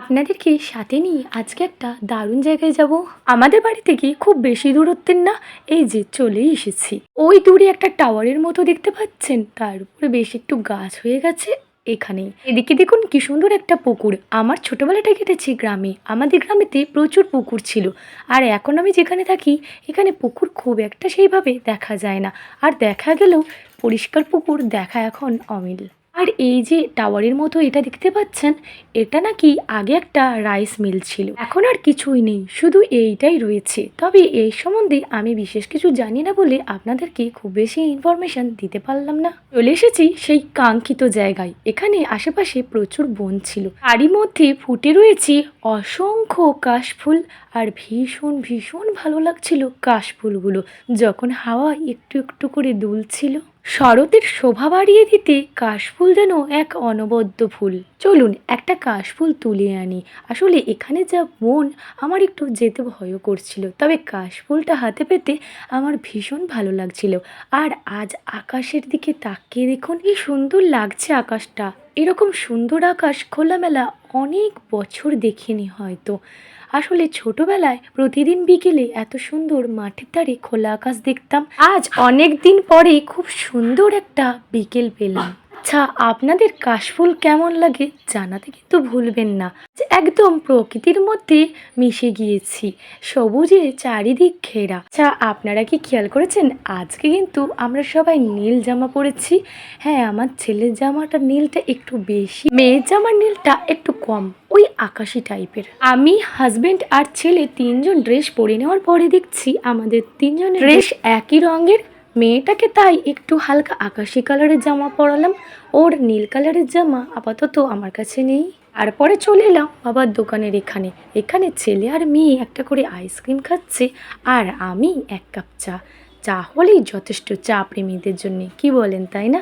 আপনাদেরকে সাথে নিয়ে আজকে একটা দারুণ জায়গায় যাব। আমাদের বাড়ি থেকে খুব বেশি দূরত্বের না, এই যে চলেই এসেছি। ওই দূরে একটা টাওয়ারের মতো দেখতে পাচ্ছেন, তার উপরে বেশ একটু গাছ হয়ে গেছে। এখানে এদিকে দেখুন কি সুন্দর একটা পুকুর। আমার ছোটবেলাটা কেটেছি গ্রামে। আমাদের গ্রামেতে প্রচুর পুকুর ছিল, আর এখন আমি যেখানে থাকি এখানে পুকুর খুব একটা সেইভাবে দেখা যায় না। আর দেখা গেলেও পরিষ্কার পুকুর দেখা এখন অমিল। আর এই যে টাওয়ারের মতো এটা দেখতে পাচ্ছেন, এটা নাকি আগে একটা রাইস মিল ছিল। এখন আর কিছুই নেই, শুধু এইটাই রয়েছে। তবে এই সম্বন্ধে আমি বিশেষ কিছু জানি না বলে আপনাদেরকে খুব বেশি ইনফরমেশন দিতে পারলাম না। চলে এসেছি সেই কাঙ্ক্ষিত জায়গায়। এখানে আশেপাশে প্রচুর বন ছিল, তারই মধ্যে ফুটে রয়েছে অসংখ্য কাশফুল। আর ভীষণ ভীষণ ভালো লাগছিল কাশফুলগুলো যখন হাওয়া একটু একটু করে দুলছিল। শরতের শোভা বাড়িয়ে দিতে কাশফুল যেন এক অনবদ্য ফুল। চলুন একটা কাশফুল তুলে আনি। আসলে এখানে যা বন, আমার একটু যেতে ভয়ও করছিল, তবে কাশফুলটা হাতে পেতে আমার ভীষণ ভালো লাগছিল। আর আজ আকাশের দিকে তাকিয়ে দেখুন কি সুন্দর লাগছে আকাশটা। এরকম সুন্দর আকাশ খোলামেলা অনেক বছর দেখিনি হয়তো। আসলে ছোটবেলায় প্রতিদিন বিকেলে এত সুন্দর মাঠের ধারে খোলা আকাশ দেখতাম। আজ অনেক দিন পরে খুব সুন্দর একটা বিকেল পেলাম। আচ্ছা, আপনাদের কাশফুল কেমন লাগে জানাতে কিন্তু ভুলবেন না। যে একদম প্রকৃতির মধ্যে মিশে গিয়েছি, সবুজে চারিদিক ঘেরা। আচ্ছা, আপনারা কি খেয়াল করেছেন আজকে কিন্তু আমরা সবাই নীল জামা পরেছি। হ্যাঁ, আমার ছেলের জামাটা নীলটা একটু বেশি, মেয়ের জামার নীলটা একটু কম, ওই আকাশি টাইপের। আমি, হাজবেন্ড আর ছেলে তিনজন ড্রেস পরে নেওয়ার পরে দেখছি আমাদের তিনজনের ড্রেস একই রঙের। মেয়েটাকে তাই একটু হালকা আকাশি কালারের জামা পরালাম, ওর নীল কালারের জামা আপাতত আমার কাছে নেই। তারপরে চলে এলাম বাবার দোকানের এখানে। এখানে ছেলে আর মেয়ে একটা করে আইসক্রিম খাচ্ছে, আর আমি এক কাপ চা। চা হলেই যথেষ্ট চা প্রেমীদের জন্য, কি বলেন তাই না?